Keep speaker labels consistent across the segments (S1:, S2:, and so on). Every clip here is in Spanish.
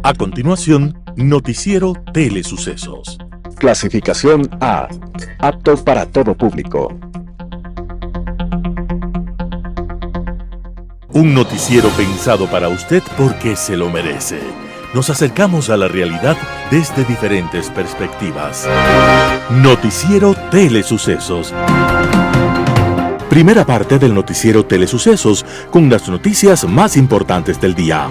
S1: A continuación, Noticiero Telesucesos.
S2: Clasificación A. Apto para todo público.
S1: Un noticiero pensado para usted porque se lo merece. Nos acercamos a la realidad desde diferentes perspectivas. Noticiero Telesucesos. Primera parte del Noticiero Telesucesos con las noticias más importantes del día.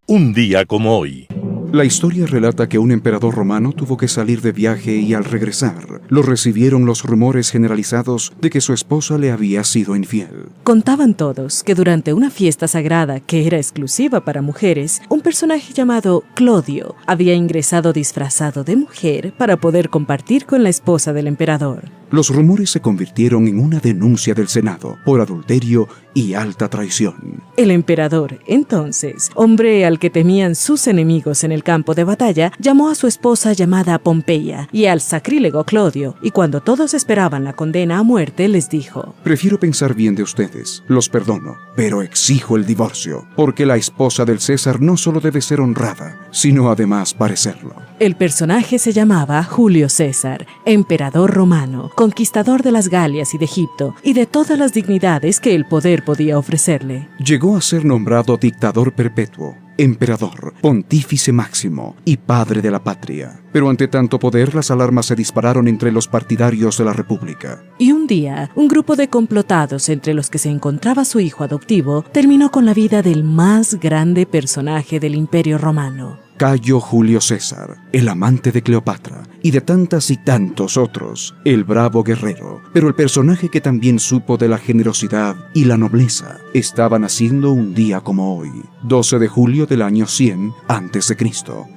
S1: Un día como hoy.
S3: La historia relata que un emperador romano tuvo que salir de viaje y al regresar, lo recibieron los rumores generalizados de que su esposa le había sido infiel.
S4: Contaban todos que durante una fiesta sagrada que era exclusiva para mujeres, un personaje llamado Clodio había ingresado disfrazado de mujer para poder compartir con la esposa del emperador.
S3: Los rumores se convirtieron en una denuncia del Senado por adulterio y alta traición.
S4: El emperador, entonces, hombre al que temían sus enemigos en el campo de batalla, llamó a su esposa llamada Pompeya y al sacrílego Clodio, y cuando todos esperaban la condena a muerte, les dijo:
S3: Prefiero pensar bien de ustedes, los perdono, pero exijo el divorcio, porque la esposa del César no solo debe ser honrada, sino además parecerlo.
S4: El personaje se llamaba Julio César, emperador romano, conquistador de las Galias y de Egipto, y de todas las dignidades que el poder podía ofrecerle.
S3: Llegó a ser nombrado dictador perpetuo, emperador, pontífice máximo y padre de la patria. Pero ante tanto poder, las alarmas se dispararon entre los partidarios de la República.
S4: Y un día, un grupo de complotados, entre los que se encontraba su hijo adoptivo, terminó con la vida del más grande personaje del Imperio Romano.
S3: Cayo Julio César, el amante de Cleopatra y de tantas y tantos otros, el bravo guerrero, pero el personaje que también supo de la generosidad y la nobleza, estaba naciendo un día como hoy, 12 de julio del año 100 a.C.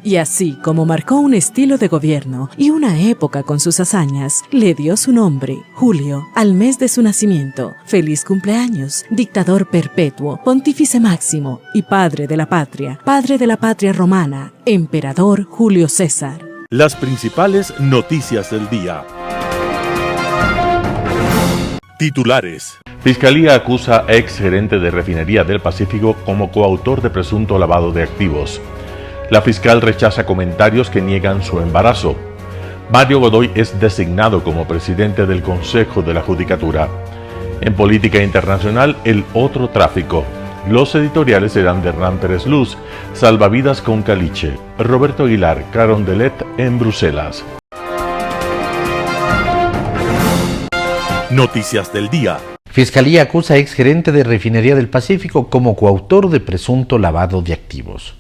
S4: Y así como marcó un estilo de gobierno y una época con sus hazañas, le dio su nombre, Julio, al mes de su nacimiento. Feliz cumpleaños, dictador perpetuo, pontífice máximo y padre de la patria romana, emperador Julio César.
S1: Las principales noticias del día. Titulares.
S5: Fiscalía acusa a ex gerente de Refinería del Pacífico como coautor de presunto lavado de activos. La fiscal rechaza comentarios que niegan su embarazo. Mario Godoy es designado como presidente del Consejo de la Judicatura. En política internacional, el otro tráfico. Los editoriales serán de Hernán Pérez Luz, Salvavidas con Caliche, Roberto Aguilar, Carondelet en Bruselas.
S1: Noticias del día.
S6: Fiscalía acusa a exgerente de Refinería del Pacífico como coautor de presunto lavado de activos.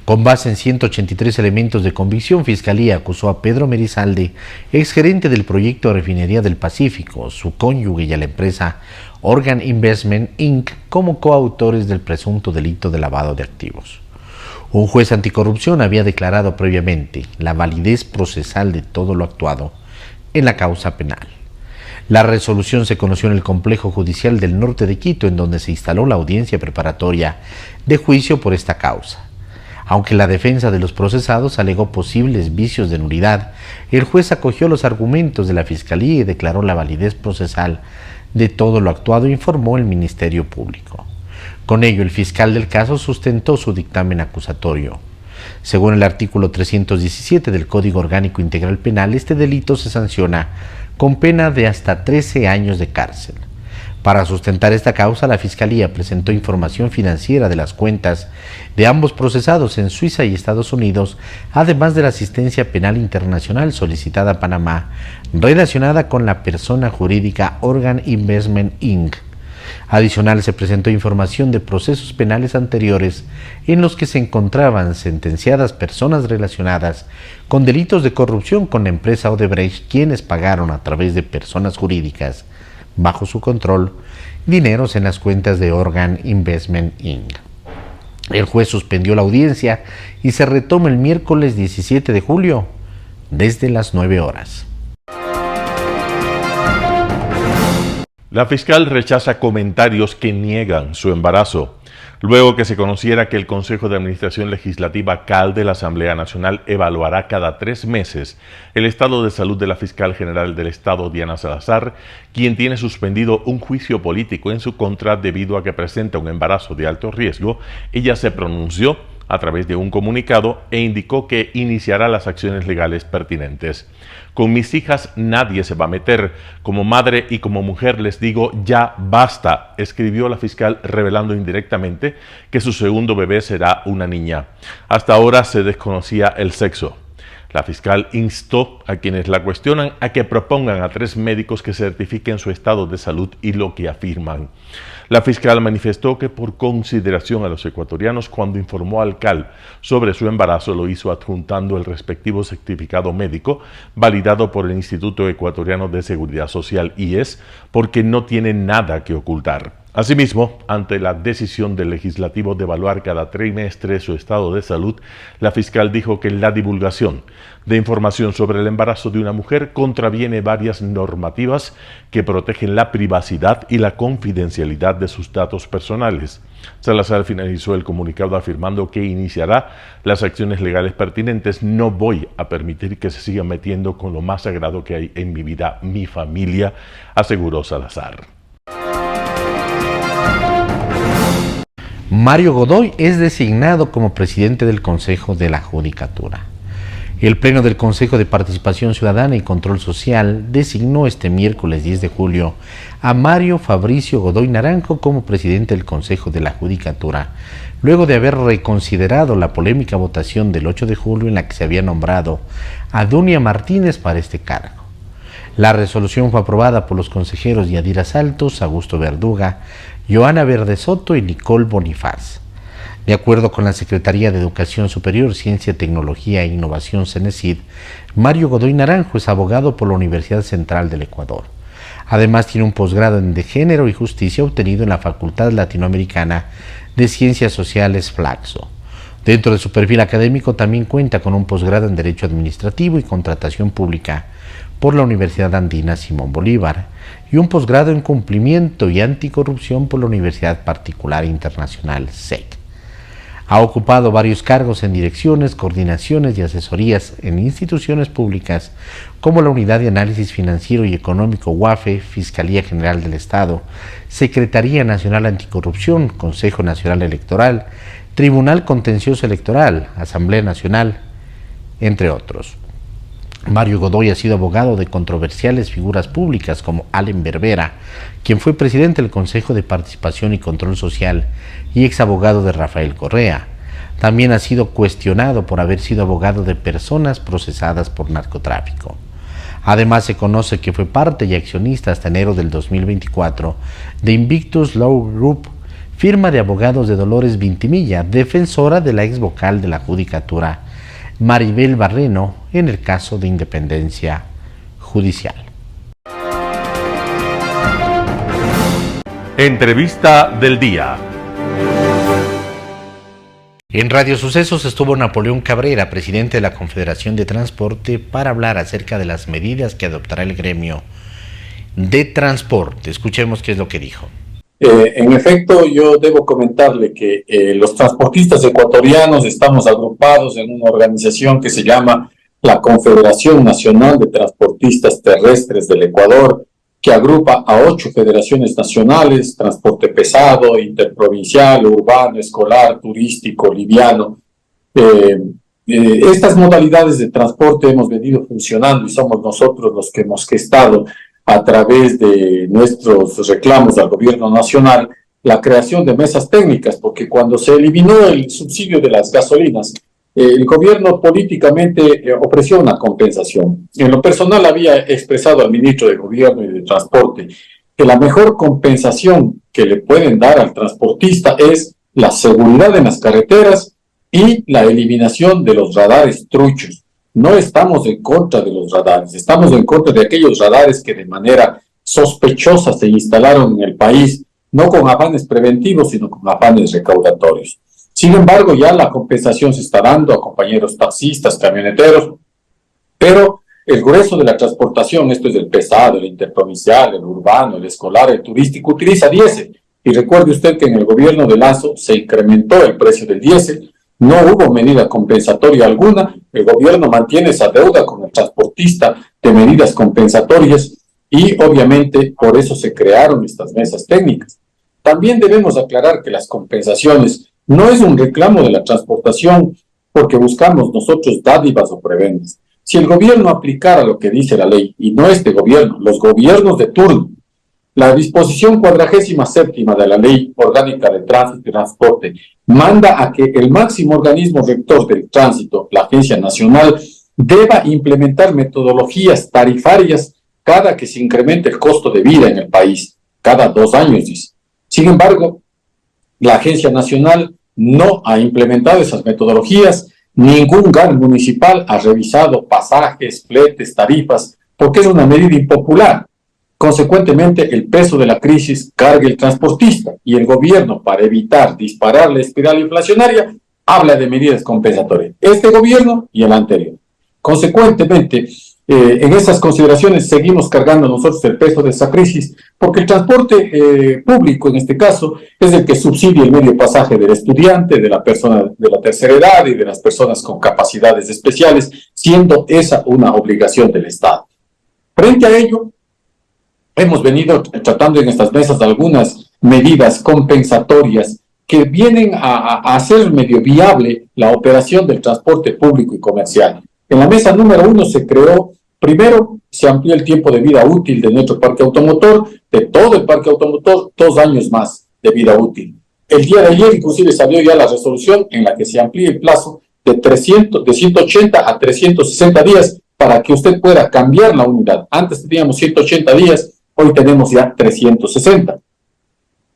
S6: Con base en 183 elementos de convicción, Fiscalía acusó a Pedro Merizalde, exgerente del proyecto Refinería del Pacífico, su cónyuge y a la empresa Organ Investment Inc. como coautores del presunto delito de lavado de activos. Un juez anticorrupción había declarado previamente la validez procesal de todo lo actuado en la causa penal. La resolución se conoció en el complejo judicial del norte de Quito, en donde se instaló la audiencia preparatoria de juicio por esta causa. Aunque la defensa de los procesados alegó posibles vicios de nulidad, el juez acogió los argumentos de la Fiscalía y declaró la validez procesal de todo lo actuado, informó el Ministerio Público. Con ello, el fiscal del caso sustentó su dictamen acusatorio. Según el artículo 317 del Código Orgánico Integral Penal, este delito se sanciona con pena de hasta 13 años de cárcel. Para sustentar esta causa, la Fiscalía presentó información financiera de las cuentas de ambos procesados en Suiza y Estados Unidos, además de la asistencia penal internacional solicitada a Panamá, relacionada con la persona jurídica Organ Investment Inc. Adicional, se presentó información de procesos penales anteriores en los que se encontraban sentenciadas personas relacionadas con delitos de corrupción con la empresa Odebrecht, quienes pagaron a través de personas jurídicas bajo su control dineros en las cuentas de Organ Investment Inc. El juez suspendió la audiencia y se retoma el miércoles 17 de julio desde las 9 horas.
S5: La fiscal rechaza comentarios que niegan su embarazo. luego que se conociera que el Consejo de Administración Legislativa CAL de la Asamblea Nacional evaluará cada 3 meses el estado de salud de la fiscal general del Estado, Diana Salazar, quien tiene suspendido un juicio político en su contra debido a que presenta un embarazo de alto riesgo. Ella se pronunció a través de un comunicado e indicó que iniciará las acciones legales pertinentes. Con mis hijas nadie se va a meter. Como madre y como mujer les digo, ya basta, escribió la fiscal, revelando indirectamente que su segundo bebé será una niña. Hasta ahora se desconocía el sexo. La fiscal instó a quienes la cuestionan a que propongan a 3 médicos que certifiquen su estado de salud y lo que afirman. La fiscal manifestó que por consideración a los ecuatorianos, cuando informó al CAL sobre su embarazo, lo hizo adjuntando el respectivo certificado médico validado por el Instituto Ecuatoriano de Seguridad Social, IES, porque no tiene nada que ocultar. Asimismo, ante la decisión del legislativo de evaluar cada trimestre su estado de salud, la fiscal dijo que la divulgación de información sobre el embarazo de una mujer contraviene varias normativas que protegen la privacidad y la confidencialidad de sus datos personales. Salazar finalizó el comunicado afirmando que iniciará las acciones legales pertinentes. No voy a permitir que se sigan metiendo con lo más sagrado que hay en mi vida, mi familia, aseguró Salazar.
S6: Mario Godoy es designado como presidente del Consejo de la Judicatura. El Pleno del Consejo de Participación Ciudadana y Control Social designó este miércoles 10 de julio a Mario Fabricio Godoy Naranjo como presidente del Consejo de la Judicatura, luego de haber reconsiderado la polémica votación del 8 de julio en la que se había nombrado a Dunia Martínez para este cargo. La resolución fue aprobada por los consejeros Yadira Saltos, Augusto Verduga, Joana Verde Soto y Nicole Bonifaz. De acuerdo con la Secretaría de Educación Superior, Ciencia, Tecnología e Innovación, CENESID, Mario Godoy Naranjo es abogado por la Universidad Central del Ecuador. Además, tiene un posgrado en Género y Justicia obtenido en la Facultad Latinoamericana de Ciencias Sociales, Flaxo. Dentro de su perfil académico también cuenta con un posgrado en Derecho Administrativo y Contratación Pública por la Universidad Andina Simón Bolívar y un posgrado en Cumplimiento y Anticorrupción por la Universidad Particular Internacional, SEC. Ha ocupado varios cargos en direcciones, coordinaciones y asesorías en instituciones públicas como la Unidad de Análisis Financiero y Económico UAFE, Fiscalía General del Estado, Secretaría Nacional Anticorrupción, Consejo Nacional Electoral, Tribunal Contencioso Electoral, Asamblea Nacional, entre otros. Mario Godoy ha sido abogado de controversiales figuras públicas como Allen Berbera, quien fue presidente del Consejo de Participación y Control Social y exabogado de Rafael Correa. También ha sido cuestionado por haber sido abogado de personas procesadas por narcotráfico. Además, se conoce que fue parte y accionista hasta enero del 2024 de Invictus Law Group, firma de abogados de Dolores Vintimilla, defensora de la ex vocal de la Judicatura, Maribel Barreno, en el caso de independencia judicial.
S5: Entrevista del día.
S6: En Radio Sucesos estuvo Napoleón Cabrera, presidente de la Confederación de Transporte, para hablar acerca de las medidas que adoptará el gremio de transporte. Escuchemos qué es lo que dijo.
S7: En efecto, yo debo comentarle que los transportistas ecuatorianos estamos agrupados en una organización que se llama la Confederación Nacional de Transportistas Terrestres del Ecuador, que agrupa a 8 federaciones nacionales: transporte pesado, interprovincial, urbano, escolar, turístico, liviano. Estas modalidades de transporte hemos venido funcionando y somos nosotros los que hemos gestado, a través de nuestros reclamos al gobierno nacional, la creación de mesas técnicas, porque cuando se eliminó el subsidio de las gasolinas, el gobierno políticamente ofreció una compensación. En lo personal había expresado al ministro de Gobierno y de Transporte que la mejor compensación que le pueden dar al transportista es la seguridad en las carreteras y la eliminación de los radares truchos. No estamos en contra de los radares, estamos en contra de aquellos radares que de manera sospechosa se instalaron en el país, no con afanes preventivos, sino con afanes recaudatorios. Sin embargo, ya la compensación se está dando a compañeros taxistas, camioneteros, pero el grueso de la transportación, esto es el pesado, el interprovincial, el urbano, el escolar, el turístico, utiliza diésel. Y recuerde usted que en el gobierno de Lasso se incrementó el precio del diésel, no hubo medida compensatoria alguna, el gobierno mantiene esa deuda con el transportista de medidas compensatorias y obviamente por eso se crearon estas mesas técnicas. También debemos aclarar que las compensaciones no es un reclamo de la transportación porque buscamos nosotros dádivas o prebendas. Si el gobierno aplicara lo que dice la ley, y no este gobierno, los gobiernos de turno, la disposición 47ª de la Ley Orgánica de Tránsito y Transporte manda a que el máximo organismo rector del tránsito, la Agencia Nacional, deba implementar metodologías tarifarias cada que se incremente el costo de vida en el país, cada 2 años, dice. Sin embargo, la Agencia Nacional no ha implementado esas metodologías, ningún GAN municipal ha revisado pasajes, fletes, tarifas, porque es una medida impopular. Consecuentemente, el peso de la crisis carga el transportista y el gobierno, para evitar disparar la espiral inflacionaria, habla de medidas compensatorias. Este gobierno y el anterior. Consecuentemente, en esas consideraciones seguimos cargando nosotros el peso de esa crisis, porque el transporte público, en este caso, es el que subsidia el medio pasaje del estudiante, de la persona de la tercera edad y de las personas con capacidades especiales, siendo esa una obligación del Estado. Frente a ello, hemos venido tratando en estas mesas algunas medidas compensatorias que vienen a hacer medio viable la operación del transporte público y comercial. En la mesa número 1 se creó, primero, se amplió el tiempo de vida útil de nuestro parque automotor, de todo el parque automotor, 2 años más de vida útil. El día de ayer, inclusive, salió ya la resolución en la que se amplía el plazo de 180 a 360 días para que usted pueda cambiar la unidad. Antes teníamos 180 días, hoy tenemos ya 360.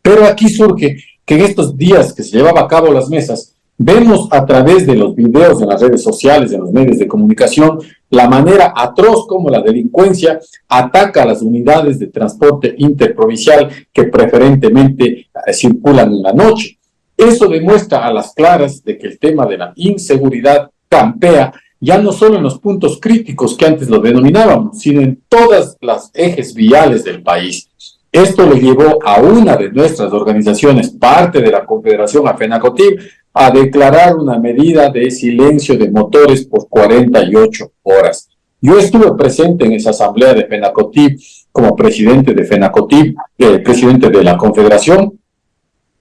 S7: Pero aquí surge que en estos días que se llevaba a cabo las mesas, vemos a través de los videos en las redes sociales, en los medios de comunicación, la manera atroz como la delincuencia ataca a las unidades de transporte interprovincial que preferentemente circulan en la noche. Eso demuestra a las claras de que el tema de la inseguridad campea ya no solo en los puntos críticos que antes lo denominábamos, sino en todas las ejes viales del país. Esto le llevó a una de nuestras organizaciones, parte de la Confederación FENACOTIB, a declarar una medida de silencio de motores por 48 horas. Yo estuve presente en esa asamblea de FENACOTIB como presidente de FENACOTIB, presidente de la Confederación.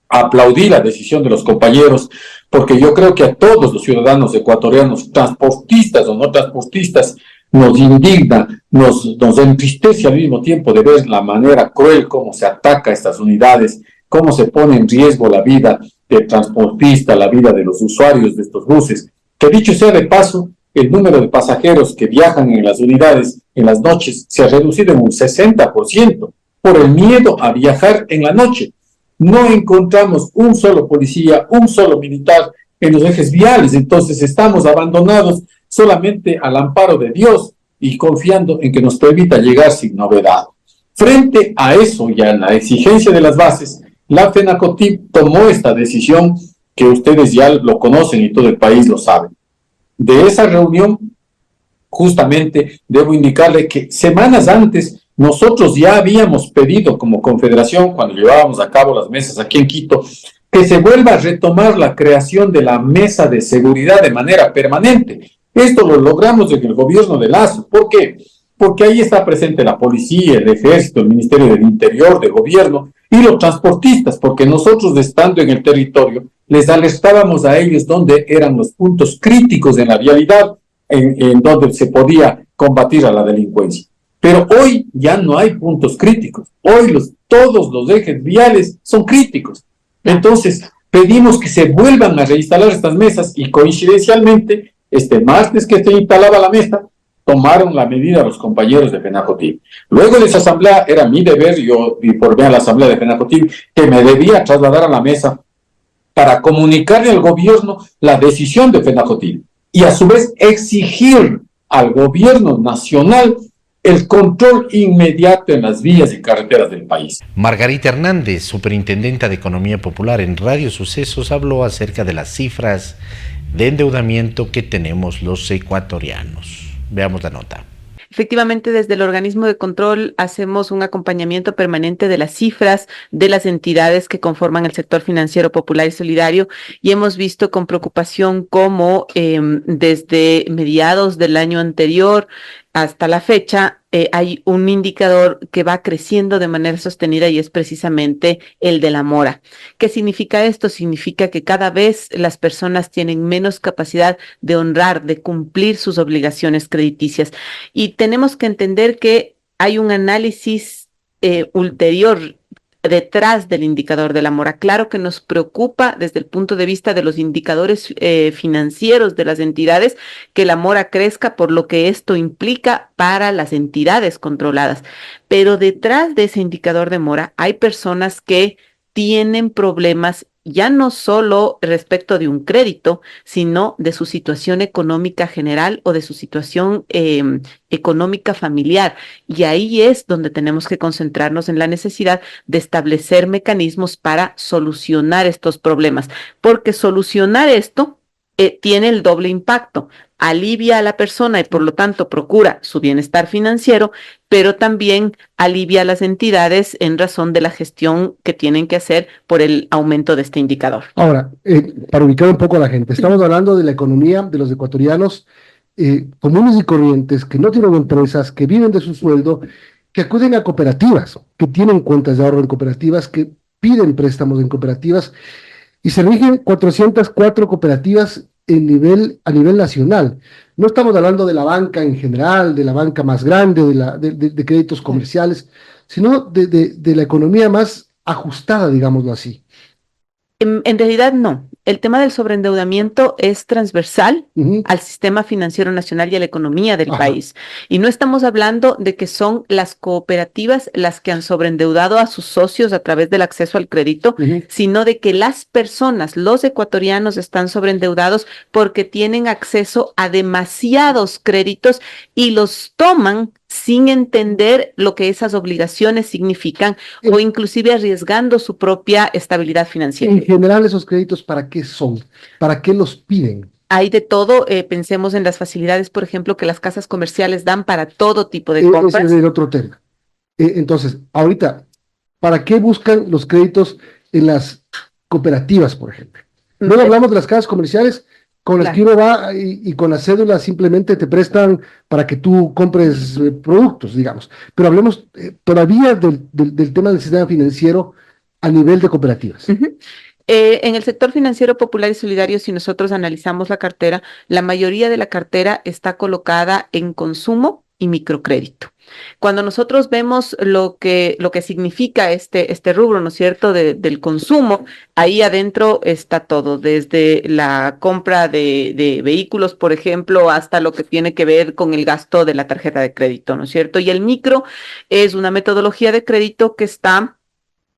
S7: Aplaudí la decisión de los compañeros, porque yo creo que a todos los ciudadanos ecuatorianos, transportistas o no transportistas, nos indigna, nos entristece al mismo tiempo de ver la manera cruel como se ataca a estas unidades, cómo se pone en riesgo la vida del transportista, la vida de los usuarios de estos buses, que dicho sea de paso, el número de pasajeros que viajan en las unidades en las noches se ha reducido en un 60% por el miedo a viajar en la noche. No encontramos un solo policía, un solo militar en los ejes viales, entonces estamos abandonados solamente al amparo de Dios y confiando en que nos permita llegar sin novedad. Frente a eso y a la exigencia de las bases, la FENACOTIB tomó esta decisión que ustedes ya lo conocen y todo el país lo sabe. De esa reunión, justamente debo indicarle que semanas antes nosotros ya habíamos pedido como confederación, cuando llevábamos a cabo las mesas aquí en Quito, que se vuelva a retomar la creación de la mesa de seguridad de manera permanente. Esto lo logramos en el gobierno de Lasso. ¿Por qué? Porque ahí está presente la policía, el ejército, el Ministerio del Interior, del gobierno y los transportistas, porque nosotros estando en el territorio les alertábamos a ellos dónde eran los puntos críticos en la vialidad, en donde se podía combatir a la delincuencia. Pero hoy ya no hay puntos críticos. Hoy todos los ejes viales son críticos. Entonces, pedimos que se vuelvan a reinstalar estas mesas y coincidencialmente, este martes que se instalaba la mesa, tomaron la medida los compañeros de FENACOTIB. Luego de esa asamblea, era mi deber, yo informé a la asamblea de FENACOTIB, que me debía trasladar a la mesa para comunicarle al gobierno la decisión de FENACOTIB y a su vez exigir al gobierno nacional el control inmediato en las vías y carreteras del país.
S6: Margarita Hernández, superintendenta de Economía Popular en Radio Sucesos, habló acerca de las cifras de endeudamiento que tenemos los ecuatorianos. Veamos la nota.
S8: Efectivamente, desde el organismo de control hacemos un acompañamiento permanente de las cifras de las entidades que conforman el sector financiero popular y solidario, y hemos visto con preocupación cómo desde mediados del año anterior hasta la fecha hay un indicador que va creciendo de manera sostenida y es precisamente el de la mora. ¿Qué significa esto? Significa que cada vez las personas tienen menos capacidad de honrar, de cumplir sus obligaciones crediticias. Y tenemos que entender que hay un análisis ulterior detrás del indicador de la mora. Claro que nos preocupa desde el punto de vista de los indicadores financieros de las entidades que la mora crezca por lo que esto implica para las entidades controladas. Pero detrás de ese indicador de mora hay personas que tienen problemas ya no solo respecto de un crédito, sino de su situación económica general o de su situación económica familiar. Y ahí es donde tenemos que concentrarnos en la necesidad de establecer mecanismos para solucionar estos problemas, porque solucionar esto tiene el doble impacto. Alivia a la persona y por lo tanto procura su bienestar financiero, pero también alivia a las entidades en razón de la gestión que tienen que hacer por el aumento de este indicador.
S9: Ahora, para ubicar un poco a la gente, estamos hablando de la economía de los ecuatorianos comunes y corrientes, que no tienen empresas, que viven de su sueldo, que acuden a cooperativas, que tienen cuentas de ahorro en cooperativas, que piden préstamos en cooperativas, y se rigen 404 cooperativas a nivel nacional. No estamos hablando de la banca en general, de la banca más grande, de créditos comerciales, sino de la economía más ajustada, digámoslo así.
S8: En realidad no. El tema del sobreendeudamiento es transversal al sistema financiero nacional y a la economía del país. Y no estamos hablando de que son las cooperativas las que han sobreendeudado a sus socios a través del acceso al crédito, sino de que las personas, los ecuatorianos, están sobreendeudados porque tienen acceso a demasiados créditos y los toman sin entender lo que esas obligaciones significan o inclusive arriesgando su propia estabilidad financiera.
S9: En general, esos créditos, ¿para qué son? ¿Para qué los piden?
S8: Hay de todo, pensemos en las facilidades, por ejemplo, que las casas comerciales dan para todo tipo de compras.
S9: Ese es el otro tema. Entonces, ahorita, ¿para qué buscan los créditos en las cooperativas, por ejemplo? Luego hablamos de las casas comerciales con las que uno va y con la cédula simplemente te prestan para que tú compres productos, digamos. Pero hablemos todavía del tema del sistema financiero a nivel de cooperativas.
S8: En el sector financiero popular y solidario, si nosotros analizamos la cartera, la mayoría de la cartera está colocada en consumo y microcrédito. Cuando nosotros vemos lo que significa este rubro, ¿no es cierto?, del consumo, ahí adentro está todo, desde la compra de vehículos, por ejemplo, hasta lo que tiene que ver con el gasto de la tarjeta de crédito, ¿no es cierto? Y el micro es una metodología de crédito que está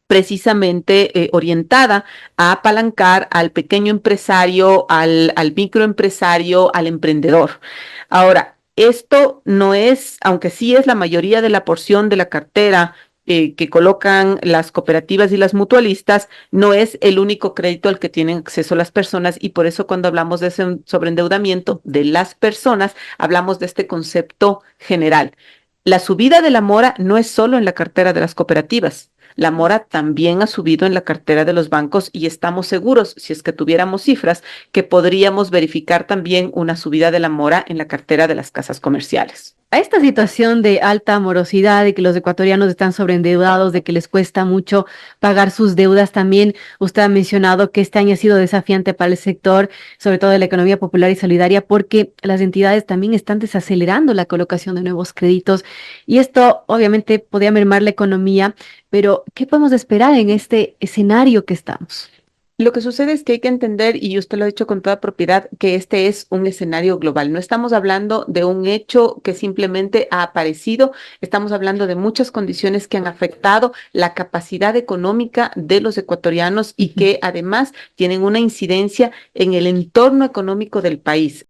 S8: precisamente orientada a apalancar al pequeño empresario, al microempresario, al emprendedor. Ahora, esto no es, aunque sí es la mayoría de la porción de la cartera que colocan las cooperativas y las mutualistas, no es el único crédito al que tienen acceso las personas, y por eso cuando hablamos de ese sobreendeudamiento de las personas, hablamos de este concepto general. La subida de la mora no es solo en la cartera de las cooperativas. La mora también ha subido en la cartera de los bancos y estamos seguros, si es que tuviéramos cifras, que podríamos verificar también una subida de la mora en la cartera de las casas comerciales.
S10: A esta situación de alta morosidad, de que los ecuatorianos están sobreendeudados, de que les cuesta mucho pagar sus deudas, también usted ha mencionado que este año ha sido desafiante para el sector, sobre todo de la economía popular y solidaria, porque las entidades también están desacelerando la colocación de nuevos créditos y esto obviamente podría mermar la economía, pero ¿qué podemos esperar en este escenario que estamos?
S8: Lo que sucede es que hay que entender, y usted lo ha dicho con toda propiedad, que este es un escenario global. No estamos hablando de un hecho que simplemente ha aparecido, estamos hablando de muchas condiciones que han afectado la capacidad económica de los ecuatorianos y que además tienen una incidencia en el entorno económico del país.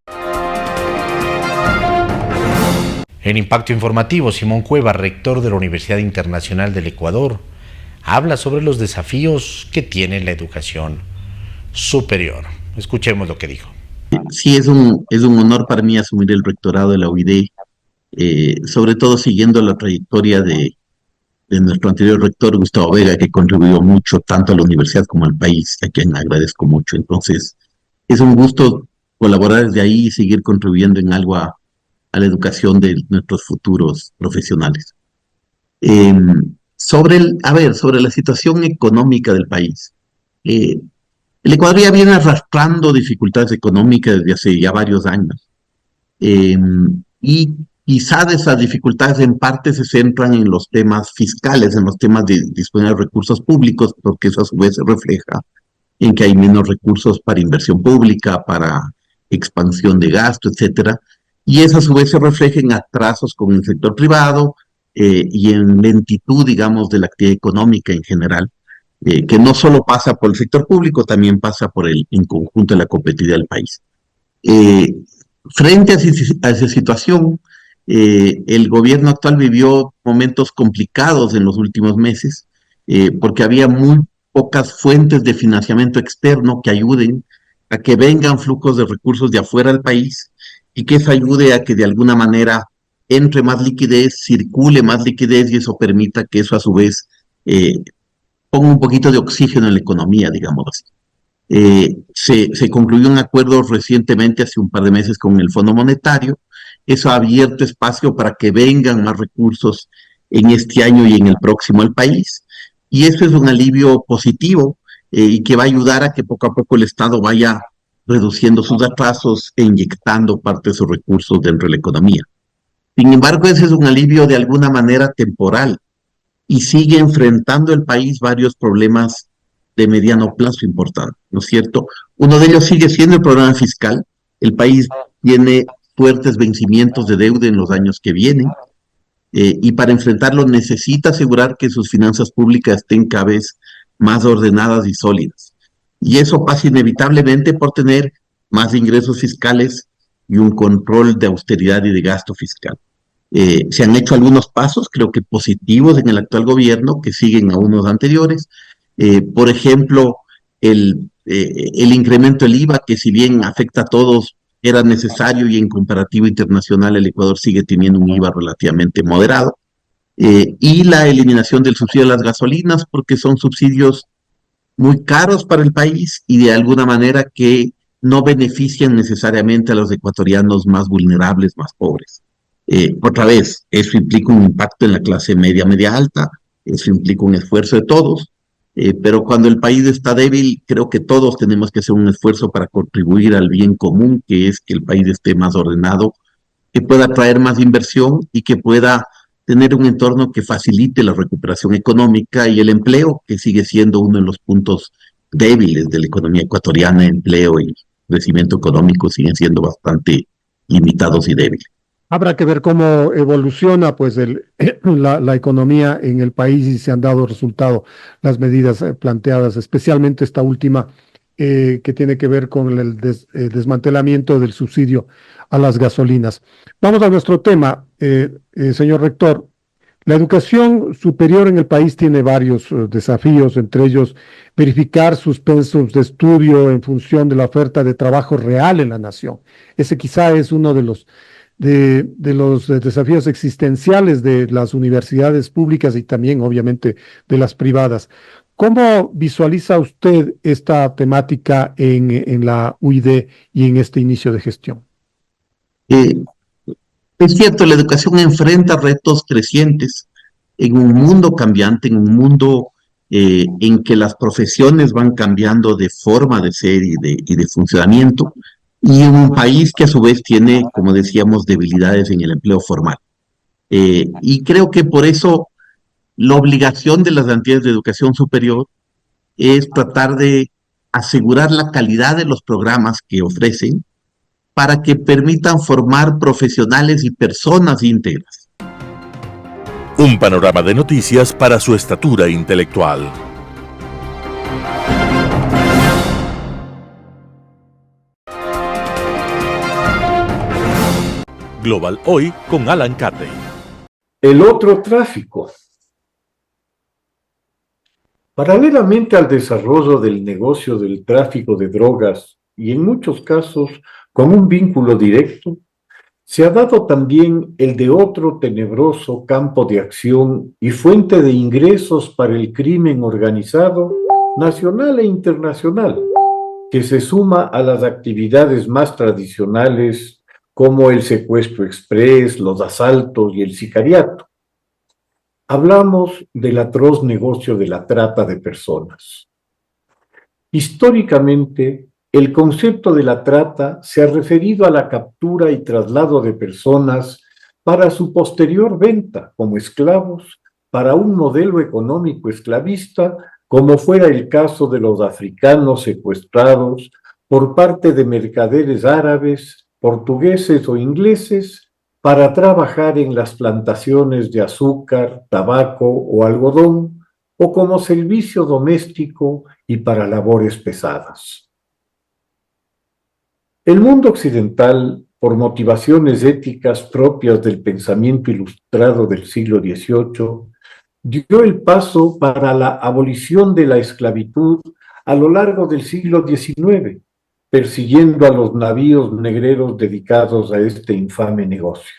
S6: En Impacto Informativo, Simón Cueva, rector de la Universidad Internacional del Ecuador, habla sobre los desafíos que tiene la educación superior. Escuchemos lo que dijo.
S11: Sí, es un honor para mí asumir el rectorado de la UID sobre todo siguiendo la trayectoria de nuestro anterior rector, Gustavo Vega, que contribuyó mucho tanto a la universidad como al país, a quien agradezco mucho. Entonces, es un gusto colaborar desde ahí y seguir contribuyendo en algo a la educación de nuestros futuros profesionales. Sobre la situación económica del país. El Ecuador ya viene arrastrando dificultades económicas desde hace ya varios años. Y quizás esas dificultades en parte se centran en los temas fiscales, en los temas de disponer de recursos públicos, porque eso a su vez se refleja en que hay menos recursos para inversión pública, para expansión de gasto, etcétera. Y eso a su vez se refleja en atrasos con el sector privado y en lentitud, digamos, de la actividad económica en general, que no solo pasa por el sector público, también pasa por en conjunto de la competitividad del país. Frente a esa situación, el gobierno actual vivió momentos complicados en los últimos meses, porque había muy pocas fuentes de financiamiento externo que ayuden a que vengan flujos de recursos de afuera del país y que eso ayude a que de alguna manera entre más liquidez, circule más liquidez y eso permita que eso a su vez ponga un poquito de oxígeno en la economía, digamos así. Se concluyó un acuerdo recientemente, hace un par de meses, con el Fondo Monetario. Eso ha abierto espacio para que vengan más recursos en este año y en el próximo al país. Y eso es un alivio positivo y que va a ayudar a que poco a poco el Estado vaya reduciendo sus atrasos e inyectando parte de sus recursos dentro de la economía. Sin embargo, ese es un alivio de alguna manera temporal y sigue enfrentando el país varios problemas de mediano plazo importantes, ¿no es cierto? Uno de ellos sigue siendo el problema fiscal. El país tiene fuertes vencimientos de deuda en los años que vienen y para enfrentarlo necesita asegurar que sus finanzas públicas estén cada vez más ordenadas y sólidas. Y eso pasa inevitablemente por tener más ingresos fiscales y un control de austeridad y de gasto fiscal. Se han hecho algunos pasos, creo que positivos en el actual gobierno, que siguen a unos anteriores. Por ejemplo, el incremento del IVA, que si bien afecta a todos, era necesario y en comparativo internacional el Ecuador sigue teniendo un IVA relativamente moderado. Y la eliminación del subsidio a las gasolinas, porque son subsidios muy caros para el país y de alguna manera que no benefician necesariamente a los ecuatorianos más vulnerables, más pobres. Otra vez, eso implica un impacto en la clase media, media alta, eso implica un esfuerzo de todos, pero cuando el país está débil, creo que todos tenemos que hacer un esfuerzo para contribuir al bien común, que es que el país esté más ordenado, que pueda traer más inversión y que pueda tener un entorno que facilite la recuperación económica y el empleo, que sigue siendo uno de los puntos débiles de la economía ecuatoriana. Empleo y crecimiento económico siguen siendo bastante limitados y débiles.
S9: Habrá que ver cómo evoluciona pues la economía en el país y se han dado resultado las medidas planteadas, especialmente esta última que tiene que ver con el desmantelamiento del subsidio a las gasolinas. Vamos a nuestro tema, señor rector. La educación superior en el país tiene varios desafíos, entre ellos verificar sus pensos de estudio en función de la oferta de trabajo real en la nación. Ese quizá es uno de los desafíos existenciales de las universidades públicas y también, obviamente, de las privadas. ¿Cómo visualiza usted esta temática en la UID y en este inicio de gestión?
S11: Es cierto, la educación enfrenta retos crecientes en un mundo cambiante, en un mundo en que las profesiones van cambiando de forma de ser y de funcionamiento, y en un país que a su vez tiene, como decíamos, debilidades en el empleo formal. Y creo que por eso la obligación de las entidades de educación superior es tratar de asegurar la calidad de los programas que ofrecen para que permitan formar profesionales y personas íntegras.
S1: Un panorama de noticias para su estatura intelectual. Global Hoy con Alan Catey.
S12: El otro tráfico. Paralelamente al desarrollo del negocio del tráfico de drogas, y en muchos casos con un vínculo directo, Se ha dado también el de otro tenebroso campo de acción y fuente de ingresos para el crimen organizado, nacional e internacional, que se suma a las actividades más tradicionales como el secuestro exprés, los asaltos y el sicariato. Hablamos del atroz negocio de la trata de personas. Históricamente, el concepto de la trata se ha referido a la captura y traslado de personas para su posterior venta como esclavos para un modelo económico esclavista, como fuera el caso de los africanos secuestrados por parte de mercaderes árabes, portugueses o ingleses para trabajar en las plantaciones de azúcar, tabaco o algodón, o como servicio doméstico y para labores pesadas. El mundo occidental, por motivaciones éticas propias del pensamiento ilustrado del siglo XVIII, dio el paso para la abolición de la esclavitud a lo largo del siglo XIX, persiguiendo a los navíos negreros dedicados a este infame negocio.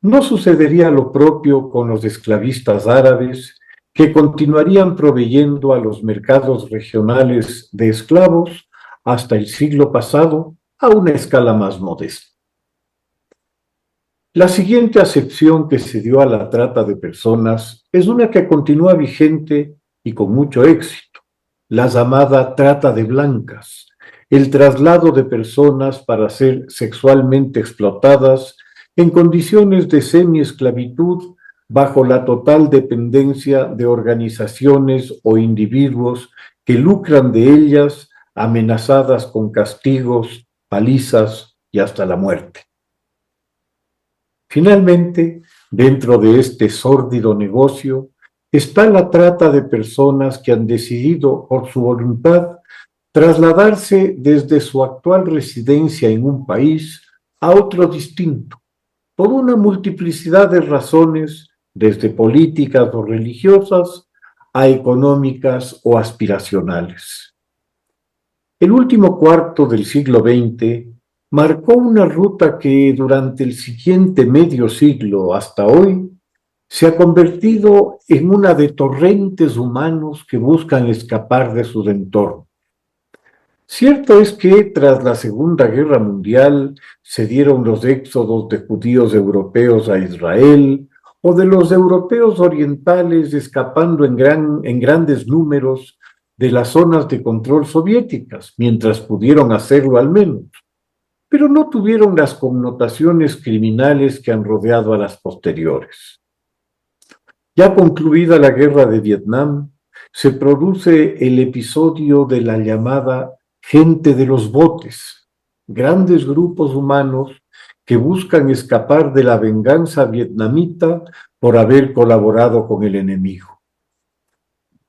S12: No sucedería lo propio con los esclavistas árabes, que continuarían proveyendo a los mercados regionales de esclavos hasta el siglo pasado a una escala más modesta. La siguiente acepción que se dio a la trata de personas es una que continúa vigente y con mucho éxito, la llamada trata de blancas, el traslado de personas para ser sexualmente explotadas en condiciones de semi-esclavitud bajo la total dependencia de organizaciones o individuos que lucran de ellas, amenazadas con castigos, palizas y hasta la muerte. Finalmente, dentro de este sórdido negocio, está la trata de personas que han decidido por su voluntad trasladarse desde su actual residencia en un país a otro distinto, por una multiplicidad de razones, desde políticas o religiosas a económicas o aspiracionales. El último cuarto del siglo XX marcó una ruta que durante el siguiente medio siglo hasta hoy se ha convertido en una de torrentes humanos que buscan escapar de sus entornos. Cierto es que tras la Segunda Guerra Mundial se dieron los éxodos de judíos europeos a Israel o de los europeos orientales escapando en grandes números de las zonas de control soviéticas, mientras pudieron hacerlo al menos, pero no tuvieron las connotaciones criminales que han rodeado a las posteriores. Ya concluida la guerra de Vietnam, se produce el episodio de la llamada gente de los botes, grandes grupos humanos que buscan escapar de la venganza vietnamita por haber colaborado con el enemigo.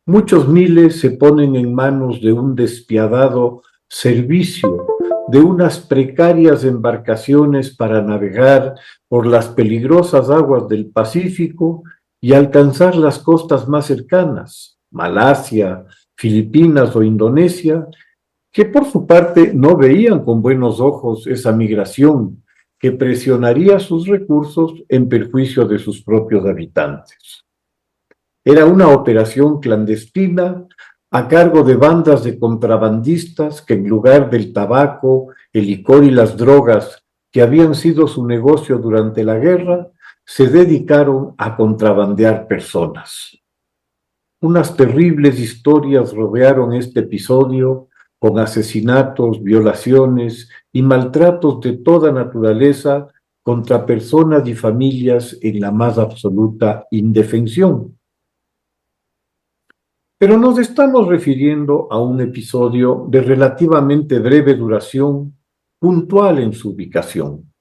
S12: Muchos miles se ponen en manos de un despiadado servicio, de unas precarias embarcaciones para navegar por las peligrosas aguas del Pacífico y alcanzar las costas más cercanas, Malasia, Filipinas o Indonesia, que por su parte no veían con buenos ojos esa migración que presionaría sus recursos en perjuicio de sus propios habitantes. Era una operación clandestina a cargo de bandas de contrabandistas que en lugar del tabaco, el licor y las drogas que habían sido su negocio durante la guerra, se dedicaron a contrabandear personas. Unas terribles historias rodearon este episodio con asesinatos, violaciones y maltratos de toda naturaleza contra personas y familias en la más absoluta indefensión. Pero nos estamos refiriendo a un episodio de relativamente breve duración, puntual en su ubicación.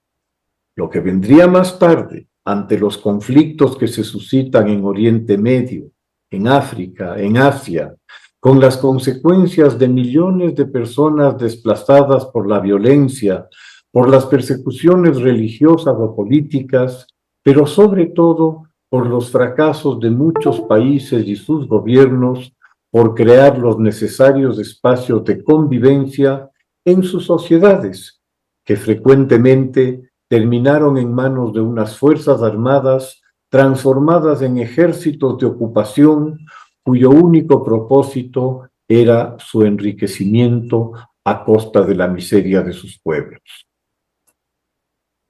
S12: Lo que vendría más tarde, ante los conflictos que se suscitan en Oriente Medio, en África, en Asia, con las consecuencias de millones de personas desplazadas por la violencia, por las persecuciones religiosas o políticas, pero sobre todo por los fracasos de muchos países y sus gobiernos por crear los necesarios espacios de convivencia en sus sociedades, que frecuentemente terminaron en manos de unas fuerzas armadas transformadas en ejércitos de ocupación cuyo único propósito era su enriquecimiento a costa de la miseria de sus pueblos.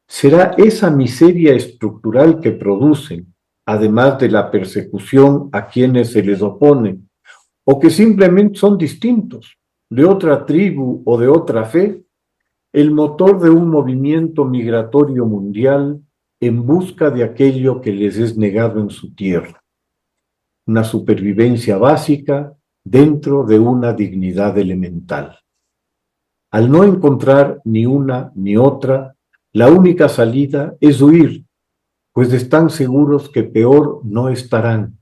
S12: ¿Será esa miseria estructural que producen, además de la persecución a quienes se les oponen, o que simplemente son distintos, de otra tribu o de otra fe, el motor de un movimiento migratorio mundial en busca de aquello que les es negado en su tierra? Una supervivencia básica dentro de una dignidad elemental. Al no encontrar ni una ni otra, la única salida es huir, pues están seguros que peor no estarán.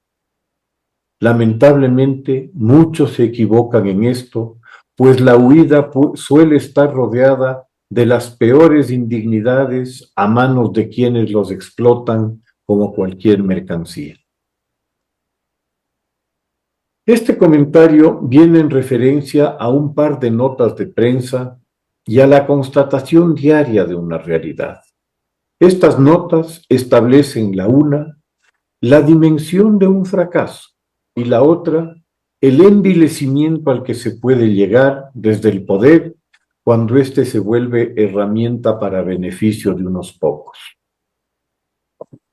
S12: Lamentablemente, muchos se equivocan en esto, pues la huida suele estar rodeada de las peores indignidades a manos de quienes los explotan como cualquier mercancía. Este comentario viene en referencia a un par de notas de prensa y a la constatación diaria de una realidad. Estas notas establecen la una, la dimensión de un fracaso, y la otra, el envilecimiento al que se puede llegar desde el poder cuando éste se vuelve herramienta para beneficio de unos pocos.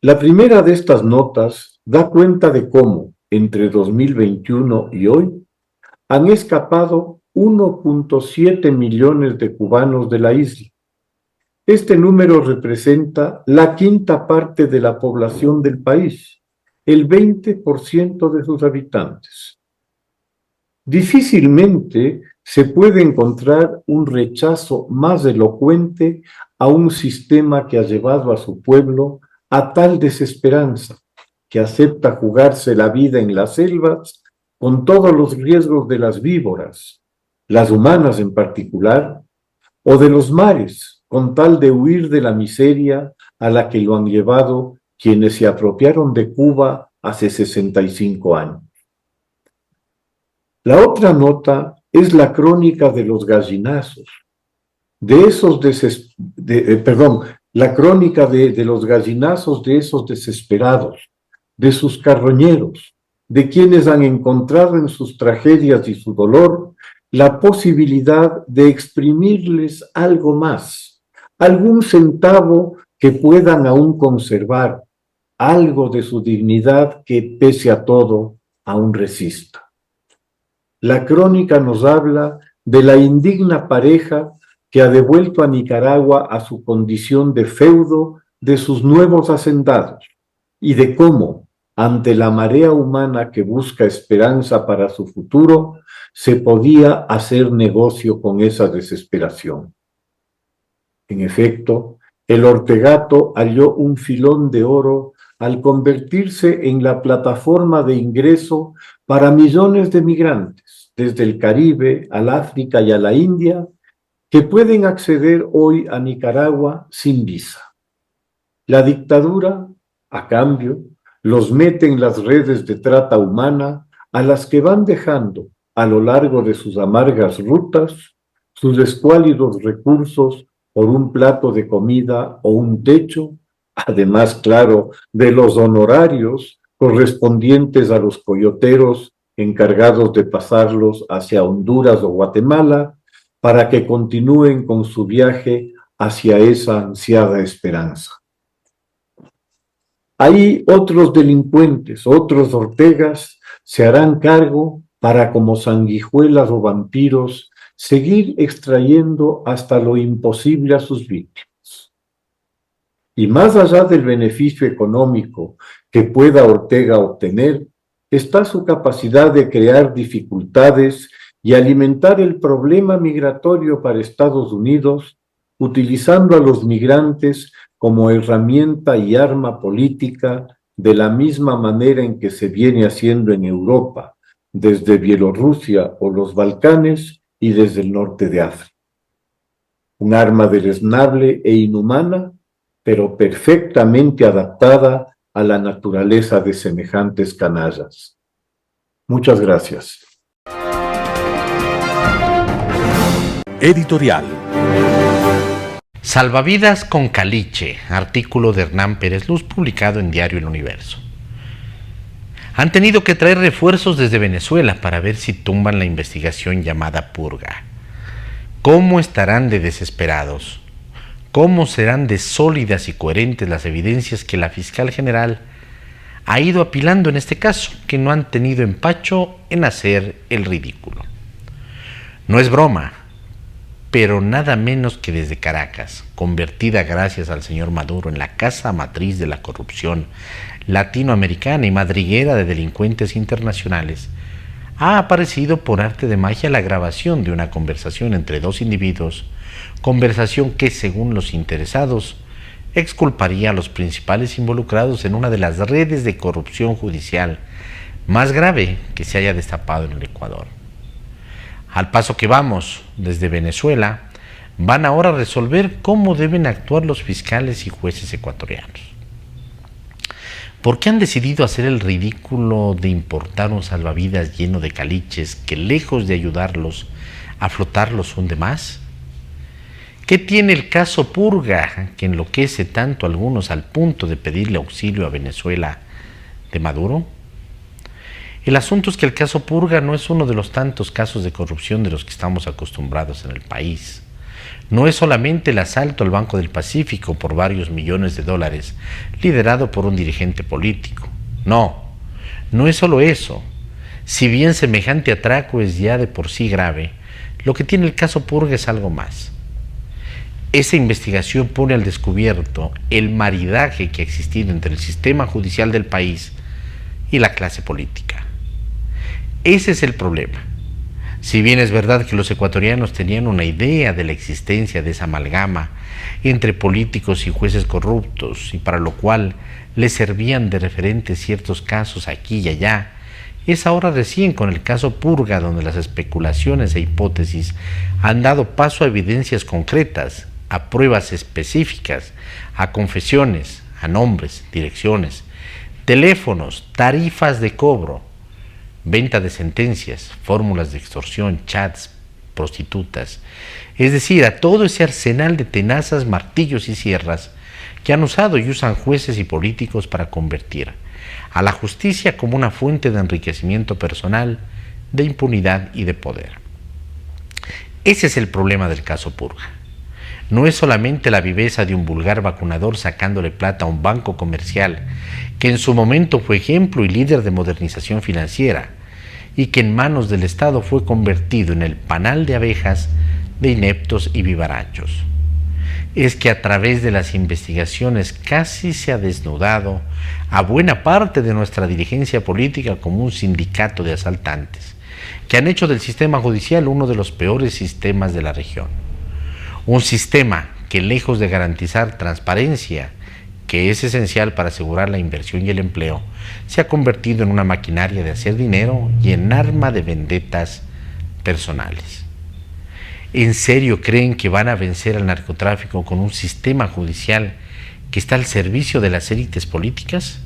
S12: La primera de estas notas da cuenta de cómo, entre 2021 y hoy, han escapado 1.7 millones de cubanos de la isla. Este número representa la quinta parte de la población del país, el 20% de sus habitantes. Difícilmente se puede encontrar un rechazo más elocuente a un sistema que ha llevado a su pueblo a tal desesperanza, que acepta jugarse la vida en las selvas con todos los riesgos de las víboras, las humanas en particular, o de los mares, con tal de huir de la miseria a la que lo han llevado quienes se apropiaron de Cuba hace 65 años. La otra nota es la crónica de los gallinazos, la crónica de los gallinazos de esos desesperados, de sus carroñeros, de quienes han encontrado en sus tragedias y su dolor la posibilidad de exprimirles algo más, algún centavo que puedan aún conservar, algo de su dignidad que, pese a todo, aún resista. La crónica nos habla de la indigna pareja que ha devuelto a Nicaragua a su condición de feudo de sus nuevos hacendados y de cómo, ante la marea humana que busca esperanza para su futuro, se podía hacer negocio con esa desesperación. En efecto, el Ortegato halló un filón de oro al convertirse en la plataforma de ingreso para millones de migrantes, desde el Caribe, al África y a la India, que pueden acceder hoy a Nicaragua sin visa. La dictadura, a cambio, los mete en las redes de trata humana a las que van dejando a lo largo de sus amargas rutas sus escuálidos recursos por un plato de comida o un techo, además, claro, de los honorarios correspondientes a los coyoteros encargados de pasarlos hacia Honduras o Guatemala para que continúen con su viaje hacia esa ansiada esperanza. Ahí otros delincuentes, otros Ortegas, se harán cargo para, como sanguijuelas o vampiros, seguir extrayendo hasta lo imposible a sus víctimas. Y más allá del beneficio económico que pueda Ortega obtener, está su capacidad de crear dificultades y alimentar el problema migratorio para Estados Unidos, utilizando a los migrantes como herramienta y arma política de la misma manera en que se viene haciendo en Europa, desde Bielorrusia o los Balcanes y desde el norte de África. Un arma deleznable e inhumana, pero perfectamente adaptada a la naturaleza de semejantes canallas. Muchas gracias.
S1: Editorial.
S6: Salvavidas con caliche, artículo de Hernán Pérez Luz publicado en Diario El Universo. Han tenido que traer refuerzos desde Venezuela para ver si tumban la investigación llamada purga. ¿Cómo estarán de desesperados? ¿Cómo serán de sólidas y coherentes las evidencias que la fiscal general ha ido apilando en este caso, que no han tenido empacho en hacer el ridículo? No es broma, pero nada menos que desde Caracas, convertida gracias al señor Maduro en la casa matriz de la corrupción latinoamericana y madriguera de delincuentes internacionales, ha aparecido por arte de magia la grabación de una conversación entre dos individuos, conversación que, según los interesados, exculparía a los principales involucrados en una de las redes de corrupción judicial más grave que se haya destapado en el Ecuador. Al paso que vamos, desde Venezuela, van ahora a resolver cómo deben actuar los fiscales y jueces ecuatorianos. ¿Por qué han decidido hacer el ridículo de importar un salvavidas lleno de caliches que, lejos de ayudarlos a flotar, los hunde más? ¿Qué tiene el caso Purga que enloquece tanto a algunos al punto de pedirle auxilio a Venezuela de Maduro? El asunto es que el caso Purga no es uno de los tantos casos de corrupción de los que estamos acostumbrados en el país. No es solamente el asalto al Banco del Pacífico por varios millones de dólares, liderado por un dirigente político. No es solo eso. Si bien semejante atraco es ya de por sí grave, lo que tiene el caso Purga es algo más. Esa investigación pone al descubierto el maridaje que ha existido entre el sistema judicial del país y la clase política. Ese es el problema. Si bien es verdad que los ecuatorianos tenían una idea de la existencia de esa amalgama entre políticos y jueces corruptos, y para lo cual les servían de referente ciertos casos aquí y allá, es ahora recién con el caso Purga donde las especulaciones e hipótesis han dado paso a evidencias concretas, a pruebas específicas, a confesiones, a nombres, direcciones, teléfonos, tarifas de cobro, venta de sentencias, fórmulas de extorsión, chats, prostitutas, es decir, a todo ese arsenal de tenazas, martillos y sierras que han usado y usan jueces y políticos para convertir a la justicia como una fuente de enriquecimiento personal, de impunidad y de poder. Ese es el problema del caso Purga. No es solamente la viveza de un vulgar vacunador sacándole plata a un banco comercial que en su momento fue ejemplo y líder de modernización financiera y que en manos del Estado fue convertido en el panal de abejas de ineptos y vivarachos. Es que a través de las investigaciones casi se ha desnudado a buena parte de nuestra dirigencia política como un sindicato de asaltantes que han hecho del sistema judicial uno de los peores sistemas de la región. Un sistema que, lejos de garantizar transparencia, que es esencial para asegurar la inversión y el empleo, se ha convertido en una maquinaria de hacer dinero y en arma de vendetas personales. ¿En serio creen que van a vencer al narcotráfico con un sistema judicial que está al servicio de las élites políticas?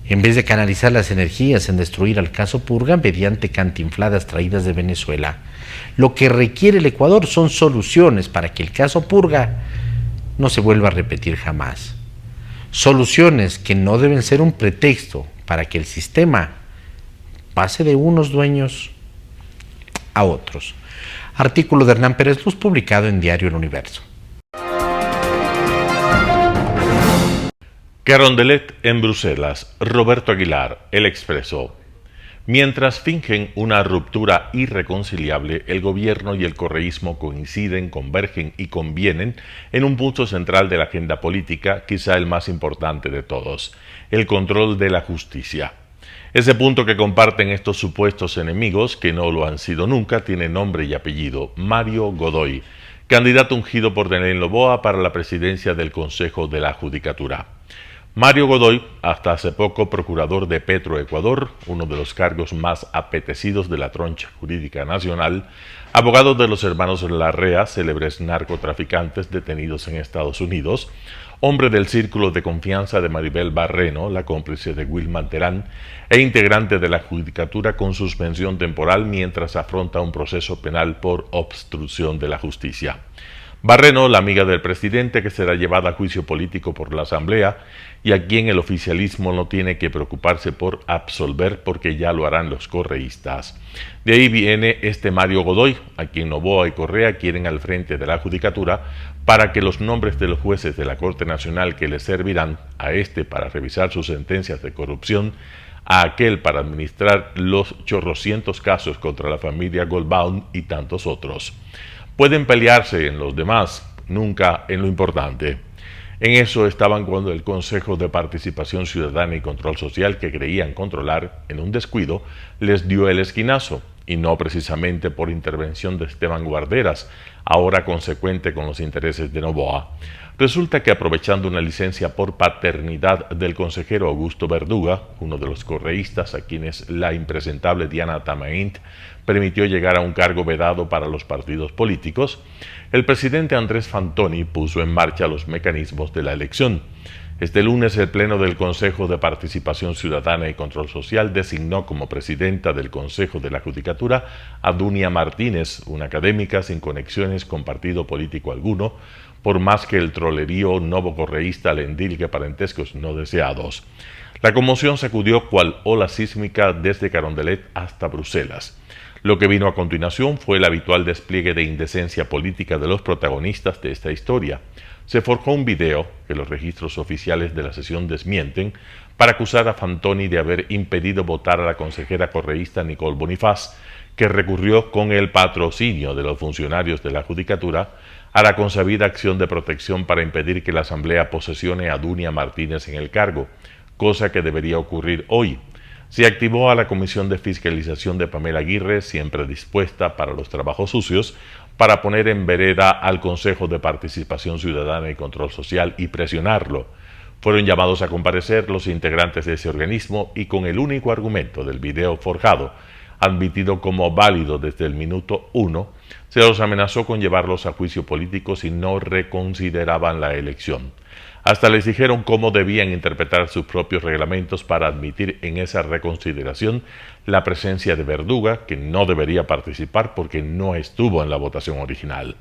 S6: En vez de canalizar las energías en destruir al caso Purga mediante cantinfladas traídas de Venezuela, lo que requiere el Ecuador son soluciones para que el caso Purga no se vuelva a repetir jamás. Soluciones que no deben ser un pretexto para que el sistema pase de unos dueños a otros. Artículo de Hernán Pérez Luz publicado en Diario El Universo.
S5: Carondelet en Bruselas. Roberto Aguilar, El Expreso. Mientras fingen una ruptura irreconciliable, el gobierno y el correísmo coinciden, convergen y convienen en un punto central de la agenda política, quizá el más importante de todos, el control de la justicia. Ese punto que comparten estos supuestos enemigos, que no lo han sido nunca, tiene nombre y apellido: Mario Godoy, candidato ungido por Belén Noboa para la presidencia del Consejo de la Judicatura. Mario Godoy, hasta hace poco procurador de Petroecuador, uno de los cargos más apetecidos de la troncha jurídica nacional, abogado de los hermanos Larrea, célebres narcotraficantes detenidos en Estados Unidos, hombre del círculo de confianza de Maribel Barreno, la cómplice de Wilman Terán, e integrante de la Judicatura con suspensión temporal mientras afronta un proceso penal por obstrucción de la justicia. Barreno, la amiga del presidente, que será llevada a juicio político por la Asamblea y a quien el oficialismo no tiene que preocuparse por absolver porque ya lo harán los correístas. De ahí viene este Mario Godoy, a quien Noboa y Correa quieren al frente de la Judicatura para que los nombres de los jueces de la Corte Nacional que le servirán a este para revisar sus sentencias de corrupción, a aquel para administrar los chorrocientos casos contra la familia Goldbaum y tantos otros. Pueden pelearse en los demás, nunca en lo importante. En eso estaban cuando el Consejo de Participación Ciudadana y Control Social, que creían controlar, en un descuido, les dio el esquinazo, y no precisamente por intervención de Esteban Guarderas, ahora consecuente con los intereses de Noboa. Resulta que aprovechando una licencia por paternidad del consejero Augusto Verduga, uno de los correístas a quienes la impresentable Diana Tamaint permitió llegar a un cargo vedado para los partidos políticos, el presidente Andrés Fantoni puso en marcha los mecanismos de la elección. Este lunes el Pleno del Consejo de Participación Ciudadana y Control Social designó como presidenta del Consejo de la Judicatura a Dunia Martínez, una académica sin conexiones con partido político alguno, por más que el trolerío novocorreísta le endilgue parentescos no deseados. La conmoción sacudió cual ola sísmica desde Carondelet hasta Bruselas. Lo que vino a continuación fue el habitual despliegue de indecencia política de los protagonistas de esta historia. Se forjó un video, que los registros oficiales de la sesión desmienten, para acusar a Fantoni de haber impedido votar a la consejera correísta Nicole Bonifaz, que recurrió con el patrocinio de los funcionarios de la Judicatura a la consabida acción de protección para impedir que la Asamblea posesione a Dunia Martínez en el cargo, cosa que debería ocurrir hoy. Se activó a la Comisión de Fiscalización de Pamela Aguirre, siempre dispuesta para los trabajos sucios, para poner en vereda al Consejo de Participación Ciudadana y Control Social y presionarlo. Fueron llamados a comparecer los integrantes de ese organismo y con el único argumento del video forjado, admitido como válido desde el minuto 1, se los amenazó con llevarlos a juicio político si no reconsideraban la elección. Hasta les dijeron cómo debían interpretar sus propios reglamentos para admitir en esa reconsideración la presencia de Verduga, que no debería participar porque no estuvo en la votación original.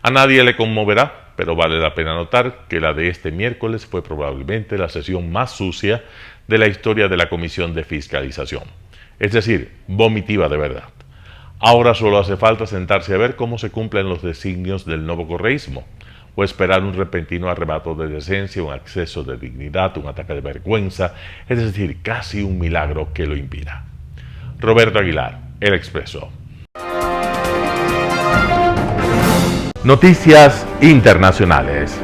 S5: A nadie le conmoverá, pero vale la pena notar que la de este miércoles fue probablemente la sesión más sucia de la historia de la Comisión de Fiscalización. Es decir, vomitiva de verdad. Ahora solo hace falta sentarse a ver cómo se cumplen los designios del novocorreísmo, o esperar un repentino arrebato de decencia, un acceso de dignidad, un ataque de vergüenza, es decir, casi un milagro que lo impida. Roberto Aguilar, El Expreso. Noticias internacionales.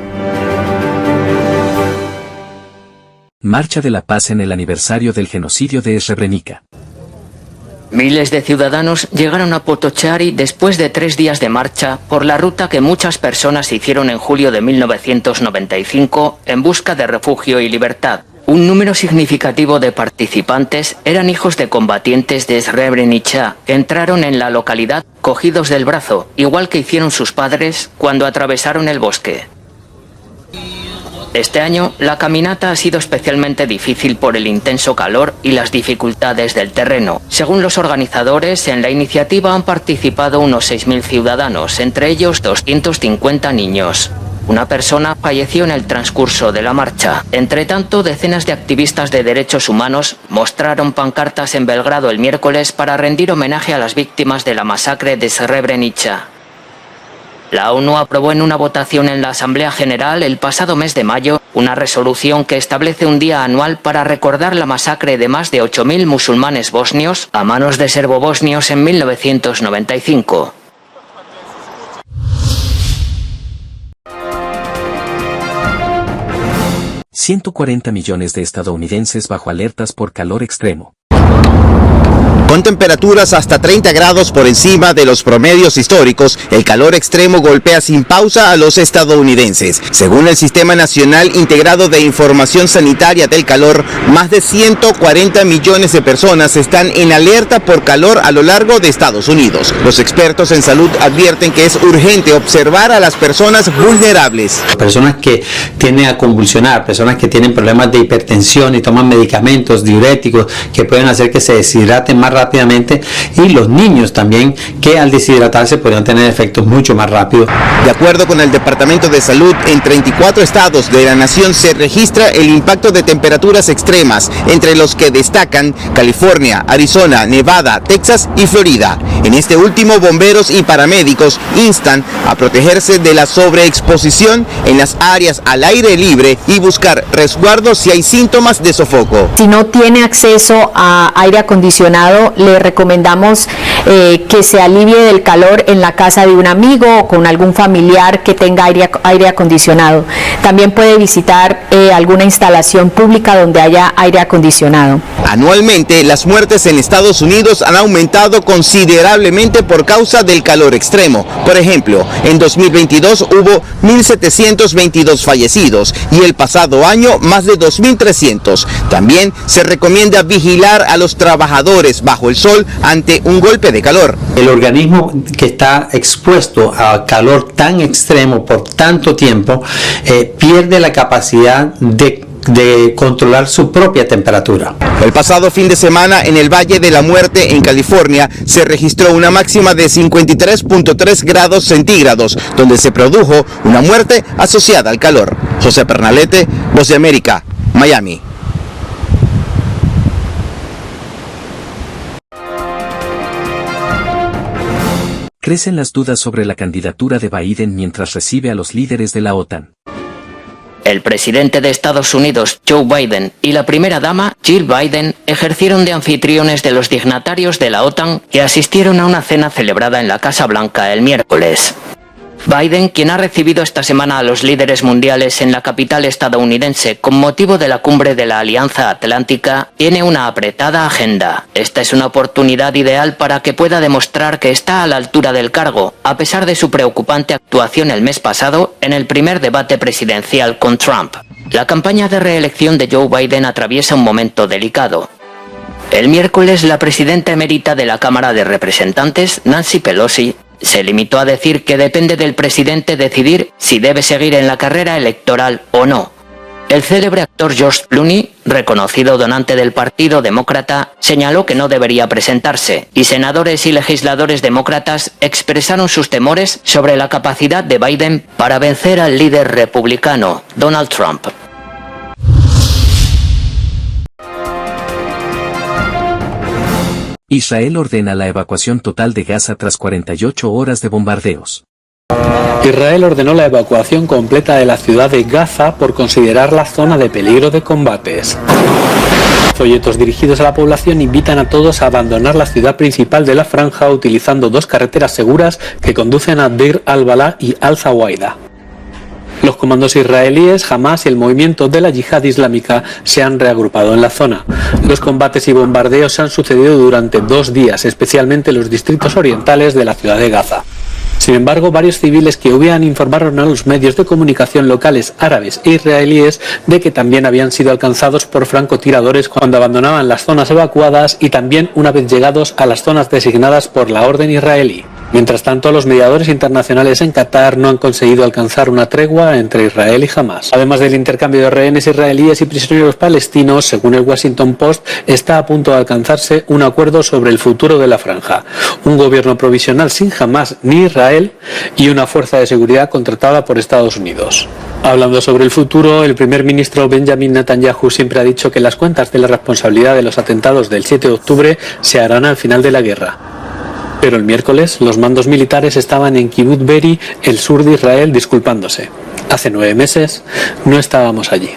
S2: Marcha de la Paz en el aniversario del genocidio de Srebrenica.
S13: Miles de ciudadanos llegaron a Potocari después de 3 días de marcha por la ruta que muchas personas hicieron en julio de 1995 en busca de refugio y libertad. Un número significativo de participantes eran hijos de combatientes de Srebrenica que entraron en la localidad cogidos del brazo, igual que hicieron sus padres cuando atravesaron el bosque. Este año, la caminata ha sido especialmente difícil por el intenso calor y las dificultades del terreno. Según los organizadores, en la iniciativa han participado unos 6.000 ciudadanos, entre ellos 250 niños. Una persona falleció en el transcurso de la marcha. Entre tanto, decenas de activistas de derechos humanos mostraron pancartas en Belgrado el miércoles para rendir homenaje a las víctimas de la masacre de Srebrenica. La ONU aprobó en una votación en la Asamblea General el pasado mes de mayo una resolución que establece un día anual para recordar la masacre de más de 8.000 musulmanes bosnios a manos de serbobosnios en 1995.
S2: $140 millones de estadounidenses bajo alertas por calor extremo.
S14: Con temperaturas hasta 30 grados por encima de los promedios históricos, el calor extremo golpea sin pausa a los estadounidenses. Según el Sistema Nacional Integrado de Información Sanitaria del Calor, más de 140 millones de personas están en alerta por calor a lo largo de Estados Unidos. Los expertos en salud advierten que es urgente observar a las personas vulnerables.
S15: Personas que tienden a convulsionar, personas que tienen problemas de hipertensión y toman medicamentos diuréticos que pueden hacer que se deshidraten más rápido rápidamente, y los niños también, que al deshidratarse podrían tener efectos mucho más rápidos.
S14: De acuerdo con el Departamento de Salud, en 34 estados de la nación se registra el impacto de temperaturas extremas, entre los que destacan California, Arizona, Nevada, Texas y Florida. En este último, bomberos y paramédicos instan a protegerse de la sobreexposición en las áreas al aire libre y buscar resguardo si hay síntomas de sofoco.
S16: Si no tiene acceso a aire acondicionado, le recomendamos que se alivie del calor en la casa de un amigo o con algún familiar que tenga aire acondicionado. También puede visitar alguna instalación pública donde haya aire acondicionado.
S14: Anualmente, las muertes en Estados Unidos han aumentado considerablemente por causa del calor extremo. Por ejemplo, en 2022 hubo 1.722 fallecidos y el pasado año más de 2.300. También se recomienda vigilar a los trabajadores bajo el sol ante un golpe de calor.
S15: El organismo que está expuesto a calor tan extremo por tanto tiempo pierde la capacidad de controlar su propia temperatura.
S14: El pasado fin de semana en el Valle de la Muerte en California se registró una máxima de 53.3 grados centígrados, donde se produjo una muerte asociada al calor. José Pernalete, Voz de América, Miami.
S2: Crecen las dudas sobre la candidatura de Biden mientras recibe a los líderes de la OTAN.
S13: El presidente de Estados Unidos, Joe Biden, y la primera dama, Jill Biden, ejercieron de anfitriones de los dignatarios de la OTAN que asistieron a una cena celebrada en la Casa Blanca el miércoles. Biden, quien ha recibido esta semana a los líderes mundiales en la capital estadounidense con motivo de la cumbre de la Alianza Atlántica, tiene una apretada agenda. Esta es una oportunidad ideal para que pueda demostrar que está a la altura del cargo, a pesar de su preocupante actuación el mes pasado en el primer debate presidencial con Trump. La campaña de reelección de Joe Biden atraviesa un momento delicado. El miércoles, la presidenta emérita de la Cámara de Representantes, Nancy Pelosi, se limitó a decir que depende del presidente decidir si debe seguir en la carrera electoral o no. El célebre actor George Clooney, reconocido donante del Partido Demócrata, señaló que no debería presentarse, y senadores y legisladores demócratas expresaron sus temores sobre la capacidad de Biden para vencer al líder republicano, Donald Trump.
S2: Israel ordena la evacuación total de Gaza tras 48 horas de bombardeos.
S17: Israel ordenó la evacuación completa de la ciudad de Gaza por considerarla zona de peligro de combates. Folletos dirigidos a la población invitan a todos a abandonar la ciudad principal de la franja utilizando dos carreteras seguras que conducen a Deir al-Balá y al-Zawaida. Los comandos israelíes, Hamas y el movimiento de la Yihad Islámica se han reagrupado en la zona. Los combates y bombardeos se han sucedido durante 2 días, especialmente en los distritos orientales de la ciudad de Gaza. Sin embargo, varios civiles que huían informaron a los medios de comunicación locales árabes e israelíes de que también habían sido alcanzados por francotiradores cuando abandonaban las zonas evacuadas y también una vez llegados a las zonas designadas por la orden israelí. Mientras tanto, los mediadores internacionales en Qatar no han conseguido alcanzar una tregua entre Israel y Hamas. Además del intercambio de rehenes israelíes y prisioneros palestinos, según el Washington Post, está a punto de alcanzarse un acuerdo sobre el futuro de la franja. Un gobierno provisional sin Hamas ni Israel y una fuerza de seguridad contratada por Estados Unidos. Hablando sobre el futuro, el primer ministro Benjamin Netanyahu siempre ha dicho que las cuentas de la responsabilidad de los atentados del 7 de octubre se harán al final de la guerra. Pero el miércoles los mandos militares estaban en Kibbutz Be'eri, el sur de Israel, disculpándose. Hace 9 meses no estábamos allí.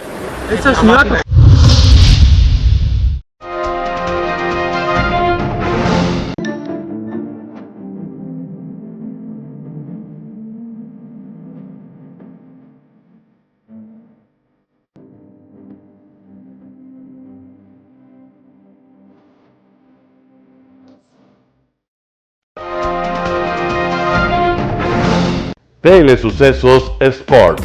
S5: Telesucesos Sports.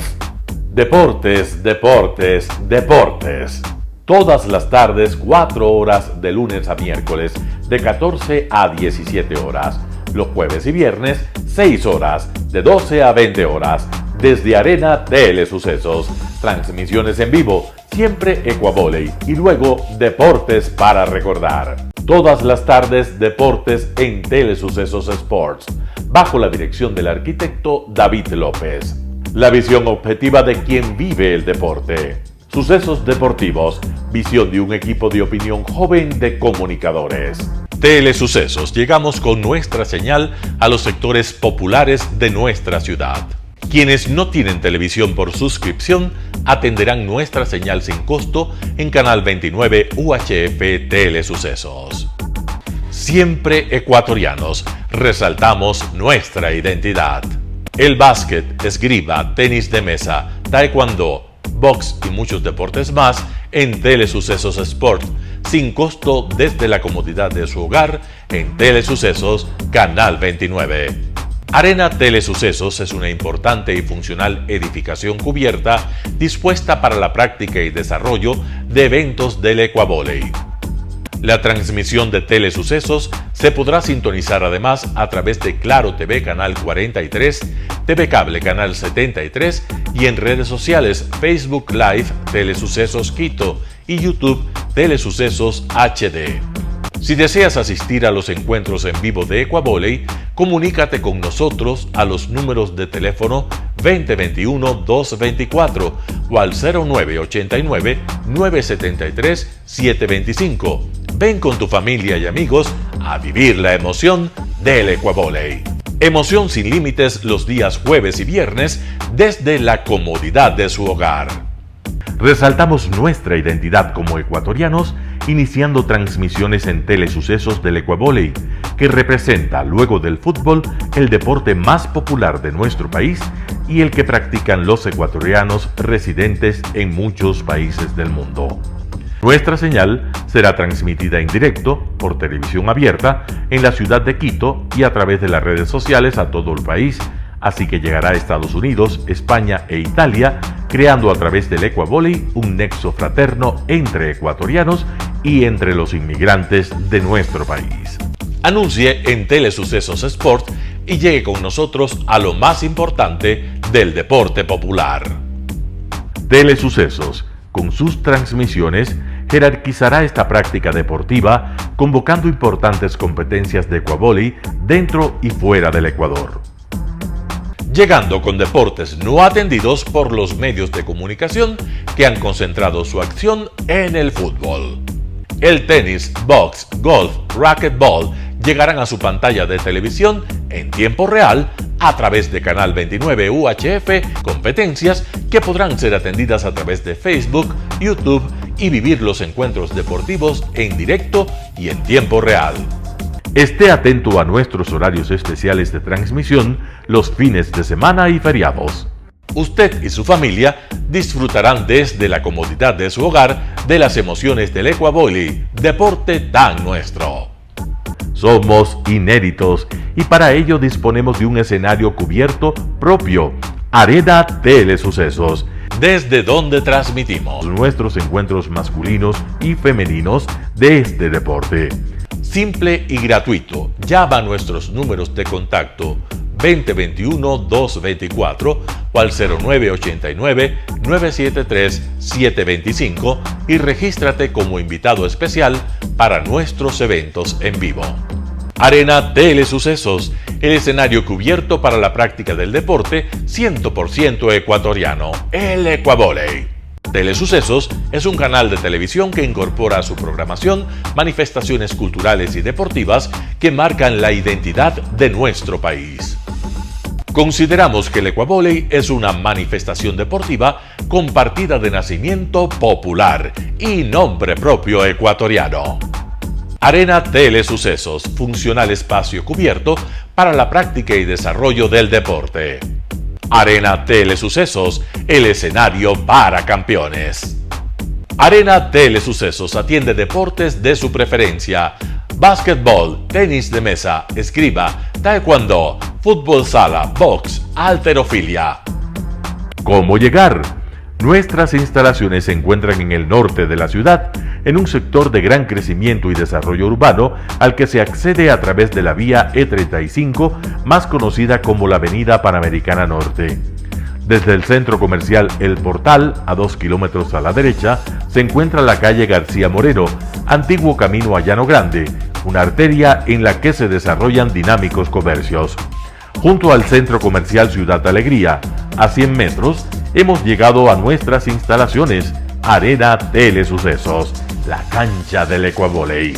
S5: Deportes, deportes, deportes. Todas las tardes, 4 horas de lunes a miércoles, de 14 a 17 horas. Los jueves y viernes, 6 horas, de 12 a 20 horas. Desde Arena Telesucesos. Transmisiones en vivo, siempre Ecuavóley y luego Deportes para recordar. Todas las tardes Deportes en Telesucesos Sports, bajo la dirección del arquitecto David López. La visión objetiva de quien vive el deporte. Sucesos deportivos, visión de un equipo de opinión joven de comunicadores. Telesucesos, llegamos con nuestra señal a los sectores populares de nuestra ciudad. Quienes no tienen televisión por suscripción atenderán nuestra señal sin costo en Canal 29 UHF Telesucesos. Siempre ecuatorianos, resaltamos nuestra identidad. El básquet, esgrima, tenis de mesa, taekwondo, box y muchos deportes más en Telesucesos Sport, sin costo desde la comodidad de su hogar en Telesucesos Canal 29. Arena Telesucesos es una importante y funcional edificación cubierta dispuesta para la práctica y desarrollo de eventos del Ecuavóley. La transmisión de Telesucesos se podrá sintonizar además a través de Claro TV Canal 43, TV Cable Canal 73 y en redes sociales Facebook Live Telesucesos Quito y YouTube Telesucesos HD. Si deseas asistir a los encuentros en vivo de Ecuavóley, comunícate con nosotros a los números de teléfono 2021-224 o al 0989-973-725. Ven con tu familia y amigos a vivir la emoción del Ecuavóley. Emoción sin límites los días jueves y viernes desde la comodidad de su hogar. Resaltamos nuestra identidad como ecuatorianos iniciando transmisiones en Telesucesos del Ecuavóley, que representa, luego del fútbol, el deporte más popular de nuestro país y el que practican los ecuatorianos residentes en muchos países del mundo. Nuestra señal será transmitida en directo por televisión abierta en la ciudad de Quito y a través de las redes sociales a todo el país, así que llegará a Estados Unidos, España e Italia, creando a través del Ecuavóley un nexo fraterno entre ecuatorianos y entre los inmigrantes de nuestro país. Anuncie en Telesucesos Sport y llegue con nosotros a lo más importante del deporte popular. Telesucesos, con sus transmisiones, jerarquizará esta práctica deportiva, convocando importantes competencias de Ecuavóley dentro y fuera del Ecuador. Llegando con deportes no atendidos por los medios de comunicación que han concentrado su acción en el fútbol. El tenis, box, golf, racquetball llegarán a su pantalla de televisión en tiempo real a través de Canal 29 UHF, competencias que podrán ser atendidas a través de Facebook, YouTube y vivir los encuentros deportivos en directo y en tiempo real. Esté atento a nuestros horarios especiales de transmisión los fines de semana y feriados. Usted y su familia disfrutarán desde la comodidad de su hogar de las emociones del Ecuavóley, deporte tan nuestro. Somos inéditos y para ello disponemos de un escenario cubierto propio, Arena Telesucesos, desde donde transmitimos nuestros encuentros masculinos y femeninos de este deporte. Simple y gratuito. Llama a nuestros números de contacto 2021-224 o al 0989-973-725 y regístrate como invitado especial para nuestros eventos en vivo. Arena Telesucesos, el escenario cubierto para la práctica del deporte 100% ecuatoriano, el Ecuavóley. Telesucesos es un canal de televisión que incorpora a su programación manifestaciones culturales y deportivas que marcan la identidad de nuestro país. Consideramos que el Ecuavóley es una manifestación deportiva con partida de nacimiento popular y nombre propio ecuatoriano. Arena Telesucesos, funcional espacio cubierto para la práctica y desarrollo del deporte. Arena Telesucesos, el escenario para campeones. Arena Telesucesos atiende deportes de su preferencia: básquetbol, tenis de mesa, esgrima, taekwondo, fútbol sala, box, halterofilia. ¿Cómo llegar? Nuestras instalaciones se encuentran en el norte de la ciudad, en un sector de gran crecimiento y desarrollo urbano al que se accede a través de la vía E35, más conocida como la Avenida Panamericana Norte. Desde el centro comercial El Portal, a 2 kilómetros a la derecha, se encuentra la calle García Moreno, antiguo camino a Llano Grande, una arteria en la que se desarrollan dinámicos comercios. Junto al centro comercial Ciudad Alegría, a 100 metros, hemos llegado a nuestras instalaciones, Arena Telesucesos, la cancha del Ecuavóley.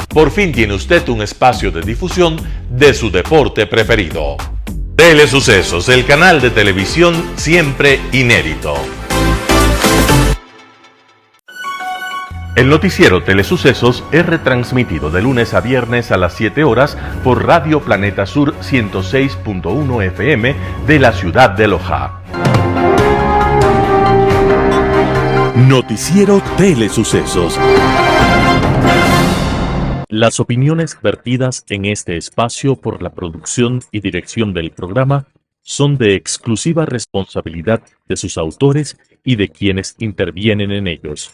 S5: Por fin tiene usted un espacio de difusión de su deporte preferido. Telesucesos, el canal de televisión siempre inédito. El noticiero Telesucesos es retransmitido de lunes a viernes a las 7 horas por Radio Planeta Sur 106.1 FM de la ciudad de Loja.
S1: Noticiero Telesucesos. Las opiniones vertidas en este espacio por la producción y dirección del programa son de exclusiva responsabilidad de sus autores y de quienes intervienen en ellos.